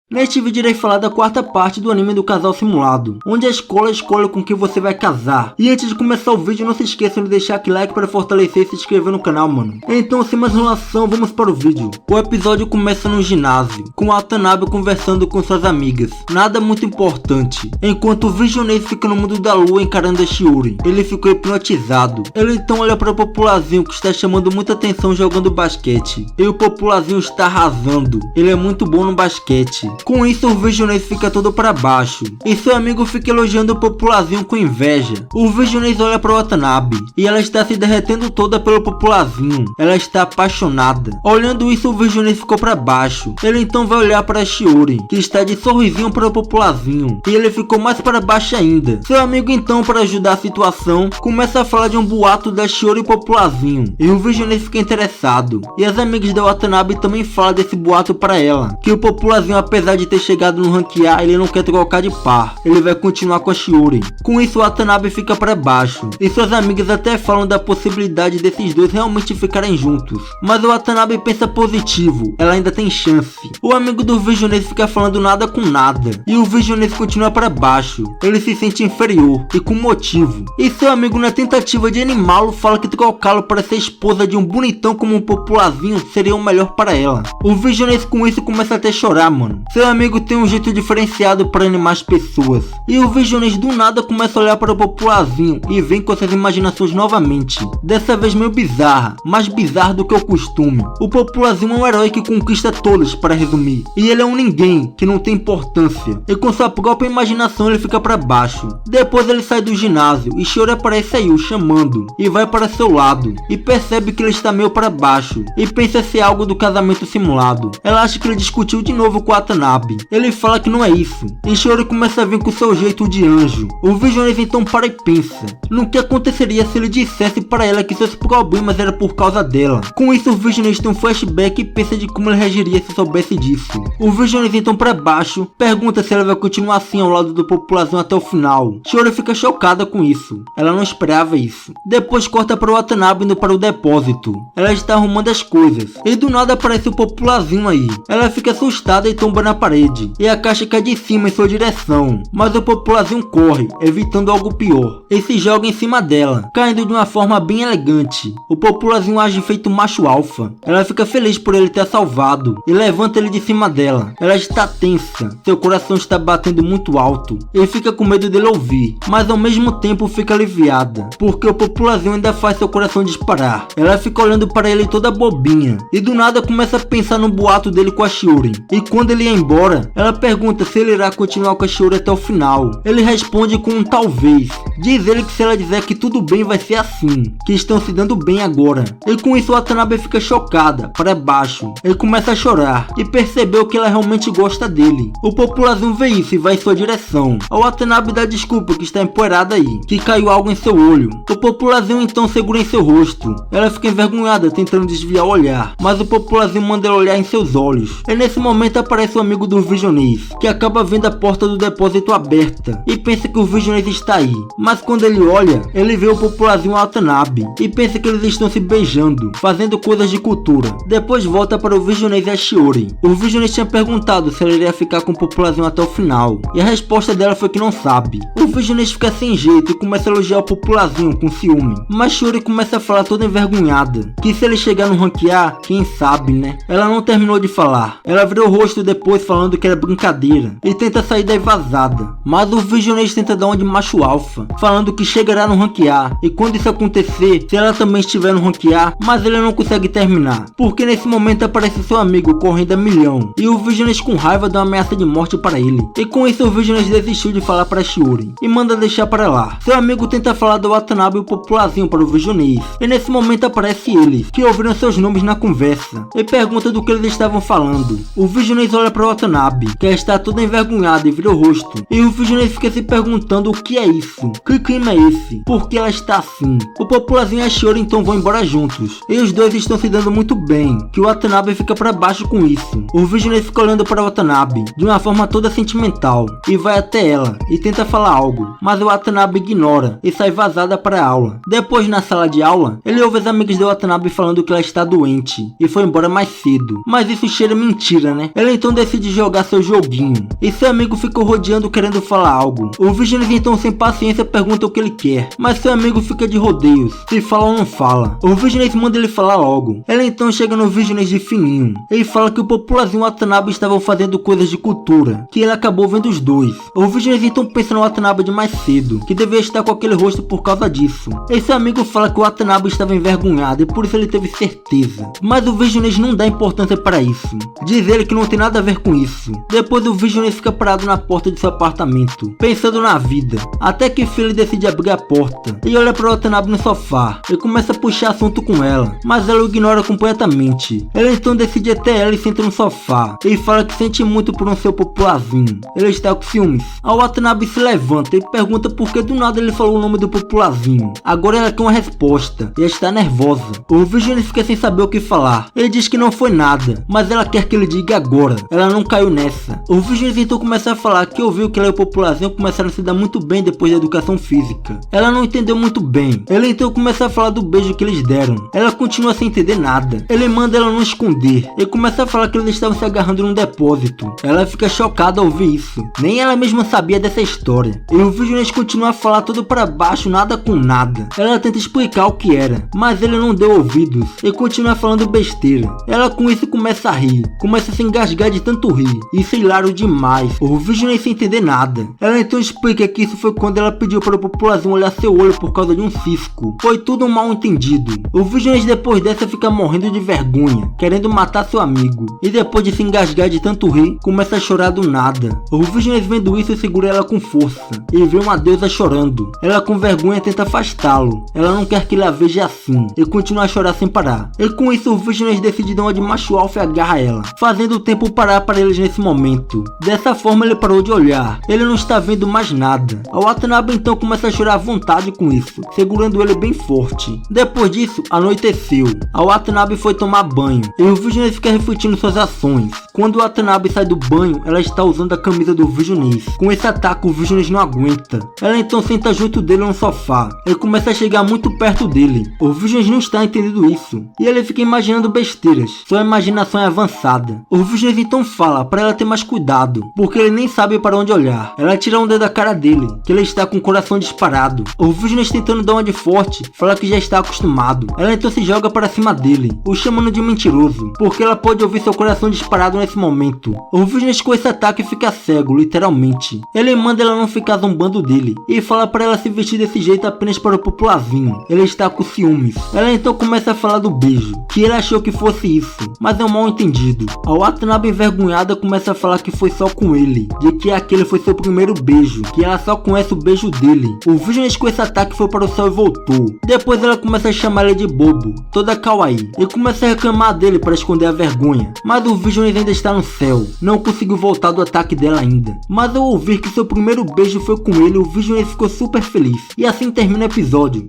Neste vídeo irei falar da quarta parte do anime do casal simulado, onde a escola escolhe com quem você vai casar. E antes de começar o vídeo, não se esqueçam de deixar aquele like para fortalecer e se inscrever no canal, mano. Então, sem mais enrolação, vamos para o vídeo. O episódio começa no ginásio, com Watanabe conversando com suas amigas. Nada muito importante. Enquanto o Visionês fica no mundo da lua encarando a Shiori, ele ficou hipnotizado. Ele então olha para o Popularzinho, que está chamando muita atenção jogando basquete. E o Popularzinho está arrasando. Ele é muito bom no basquete. Com isso, o Visionês fica todo para baixo, e seu amigo fica elogiando o Popularzinho com inveja. O Visionês olha para Watanabe, e ela está se derretendo toda pelo Popularzinho. Ela está apaixonada. Olhando isso, o Visionês ficou para baixo. Ele então vai olhar para a Shiori, que está de sorrisinho para o Popularzinho, e ele ficou mais para baixo ainda. Seu amigo então, para ajudar a situação, começa a falar de um boato da Shiori e Popularzinho, e o Visionês fica interessado. E as amigas da Watanabe também falam desse boato para ela, que o Popularzinho, apesar de ter chegado no rank A, ele não quer trocar de par, ele vai continuar com a Shiori. Com isso, Watanabe fica para baixo, e suas amigas até falam da possibilidade desses dois realmente ficarem juntos. Mas o Watanabe pensa positivo, ela ainda tem chance. O amigo do Visionês fica falando nada com nada, e o Visionês continua para baixo. Ele se sente inferior, e com motivo. E seu amigo, na tentativa de animá-lo, fala que trocá-lo para ser esposa de um bonitão como um Popularzinho seria o melhor para ela. O Visionês com isso começa até a chorar, mano. Seu amigo tem um jeito diferenciado para animar as pessoas. E o Visionês do nada começa a olhar para o Popularzinho e vem com essas imaginações novamente. Dessa vez meio bizarra, mais bizarra do que o costume. O Popularzinho é um herói que conquista todos, para resumir. E ele é um ninguém, que não tem importância. E com sua própria imaginação ele fica para baixo. Depois ele sai do ginásio e Shiori aparece aí o chamando. E vai para seu lado. E percebe que ele está meio para baixo. E pensa ser algo do casamento simulado. Ela acha que ele discutiu de novo com a Watanabe. Ele fala que não é isso. E Shiori começa a vir com seu jeito de anjo. O Visionês então para e pensa no que aconteceria se ele dissesse para ela que seus problemas eram por causa dela. Com isso, o Visionês tem um flashback e pensa de como ele reagiria se soubesse disso. O Visionês então para baixo pergunta se ela vai continuar assim ao lado do Popularzinho até o final. Shiori fica chocada com isso. Ela não esperava isso. Depois corta para o Watanabe indo para o depósito. Ela está arrumando as coisas. E do nada aparece o Popularzinho aí. Ela fica assustada e tomba na parede, e a caixa cai de cima em sua direção, mas o Popularzinho corre, evitando algo pior, e se joga em cima dela, caindo de uma forma bem elegante. O Popularzinho age feito macho alfa. Ela fica feliz por ele ter salvado, e levanta ele de cima dela. Ela está tensa, seu coração está batendo muito alto, e fica com medo dele ouvir, mas ao mesmo tempo fica aliviada, porque o Popularzinho ainda faz seu coração disparar. Ela fica olhando para ele toda bobinha, e do nada começa a pensar no boato dele com a Shiori, e quando ele ia embora, ela pergunta se ele irá continuar com a Shiori até o final. Ele responde com um talvez. Diz ele que se ela dizer que tudo bem vai ser assim, que estão se dando bem agora. E com isso, Watanabe fica chocada, para baixo. Ele começa a chorar e percebeu que ela realmente gosta dele. O Popularzinho vê isso e vai em sua direção. A Watanabe dá desculpa que está empoeirada aí, que caiu algo em seu olho. O Popularzinho então segura em seu rosto. Ela fica envergonhada tentando desviar o olhar, mas o Popularzinho manda ela olhar em seus olhos. E nesse momento aparece o amigo do Visionês, que acaba vendo a porta do depósito aberta e pensa que o Visionês está aí. Mas quando ele olha, ele vê o Popularzinho Watanabe e pensa que eles estão se beijando, fazendo coisas de cultura. Depois volta para o Visionês e a Shiori. O Visionês tinha perguntado se ela iria ficar com o Popularzinho até o final, e a resposta dela foi que não sabe. O Visionês fica sem jeito e começa a elogiar o Popularzinho com ciúme, mas Shiori começa a falar toda envergonhada, que se ele chegar no rank A, quem sabe, né? Ela não terminou de falar. Ela virou o rosto depois falando que era brincadeira e tenta sair daí vazada, mas o Visionês tenta dar uma de macho alfa, falando que chegará no rank A, e quando isso acontecer, se ela também estiver no rank A, mas ele não consegue terminar, porque nesse momento aparece seu amigo correndo a milhão, e o Visionês com raiva dá uma ameaça de morte para ele, e com isso o Visionês desistiu de falar para Shiori, e manda deixar para lá. Seu amigo tenta falar do Watanabe e o Popularzinho para o Visionês, e nesse momento aparece eles, que ouviram seus nomes na conversa, e pergunta do que eles estavam falando. O Visionês olha para Watanabe, que está toda envergonhada e vira o rosto, e o Visionês fica se perguntando o que é isso, que crime é esse, por que ela está assim. O Popularzinho e a Shiori então vão embora juntos, e os dois estão se dando muito bem, que o Watanabe fica para baixo com isso. O Visionês fica olhando para Watanabe de uma forma toda sentimental, e vai até ela, e tenta falar algo, mas o Watanabe ignora, e sai vazada para a aula. Depois, na sala de aula, ele ouve as amigas de Watanabe falando que ela está doente, e foi embora mais cedo, mas isso cheira mentira, né? Ele então decide decide jogar seu joguinho, e seu amigo fica rodeando querendo falar algo. O Visiones então sem paciência pergunta o que ele quer, mas seu amigo fica de rodeios, se fala ou não fala. O Visiones manda ele falar logo. Ela então chega no Visiones de fininho, e fala que o Populazinho e o Watanabe estavam fazendo coisas de cultura, que ele acabou vendo os dois. O Visiones então pensa no Watanabe de mais cedo, que devia estar com aquele rosto por causa disso. E seu amigo fala que o Watanabe estava envergonhado e por isso ele teve certeza. Mas o Visiones não dá importância para isso. Diz ele que não tem nada a ver com isso. Depois o Visiones fica parado na porta de seu apartamento, pensando na vida. Até que Philly decide abrir a porta e olha para o Watanabe no sofá e começa a puxar assunto com ela, mas ela o ignora completamente. Ele então decide até ela e senta no sofá e fala que sente muito por não ser o Popularzinho. Ele está com ciúmes. A Watanabe se levanta e pergunta por que do nada ele falou o nome do Popularzinho. Agora ela quer uma resposta e está nervosa. O Visiones fica sem saber o que falar. Ele diz que não foi nada, mas ela quer que ele diga agora. Ela não caiu nessa. O Visiones então começa a falar que ouviu que ela e o Popularzinho começaram a se dar muito bem depois da educação física. Ela não entendeu muito bem. Ele então começa a falar do beijo que eles deram. Ela continua sem entender nada. Ele manda ela não esconder e começa a falar que eles estavam se agarrando num depósito. Ela fica chocada ao ouvir isso. Nem ela mesma sabia dessa história. E o Visiones continua a falar tudo para baixo, nada com nada. Ela tenta explicar o que era, mas ele não deu ouvidos e continua falando besteira. Ela com isso começa a rir, começa a se engasgar de tanto rir. Isso é hilário demais. O Visiones sem entender nada. Ela então explica que isso foi quando ela pediu para o Populazinho olhar seu olho por causa de um cisco. Foi tudo um mal entendido. O Visiones depois dessa fica morrendo de vergonha, querendo matar seu amigo. E depois de se engasgar de tanto rir, começa a chorar do nada. O Visiones vendo isso segura ela com força e vê uma deusa chorando. Ela com vergonha tenta afastá-lo. Ela não quer que ele a veja assim e continua a chorar sem parar. E com isso o Visiones decide dar uma de macho alfa e agarra ela, fazendo o tempo parar para eles nesse momento. Dessa forma ele parou de olhar. Ele não está vendo mais nada. A Watanabe então começa a chorar à vontade com isso, segurando ele bem forte. Depois disso, anoiteceu. A Watanabe foi tomar banho e o Visiones fica refletindo suas ações. Quando o Watanabe sai do banho, ela está usando a camisa do Visiones. Com esse ataque o Visiones não aguenta. Ela então senta junto dele no sofá e começa a chegar muito perto dele. O Visiones não está entendendo isso e ele fica imaginando besteiras. Sua imaginação é avançada. O Visiones então fala para ela ter mais cuidado, porque ele nem sabe para onde olhar. Ela tira um dedo da cara dele, que ele está com o coração disparado. O Visiones tentando dar uma de forte, fala que já está acostumado. Ela então se joga para cima dele, o chamando de mentiroso, porque ela pode ouvir seu coração disparado nesse momento. O Visiones com esse ataque fica cego, literalmente. Ele manda ela não ficar zombando dele e fala para ela se vestir desse jeito apenas para o Popularzinho. Ele está com ciúmes. Ela então começa a falar do beijo, que ele achou que fosse isso, mas é um mal entendido. A Watanabe envergonhada começa a falar que foi só com ele, de que aquele foi seu primeiro beijo, que ela só conhece o beijo dele. O Visiones com esse ataque foi para o céu e voltou. Depois ela começa a chamar ele de bobo, toda kawaii, e começa a reclamar dele para esconder a vergonha. Mas o Visiones ainda está no céu, não conseguiu voltar do ataque dela ainda. Mas ao ouvir que seu primeiro beijo foi com ele, o Visiones ficou super feliz. E assim termina o episódio.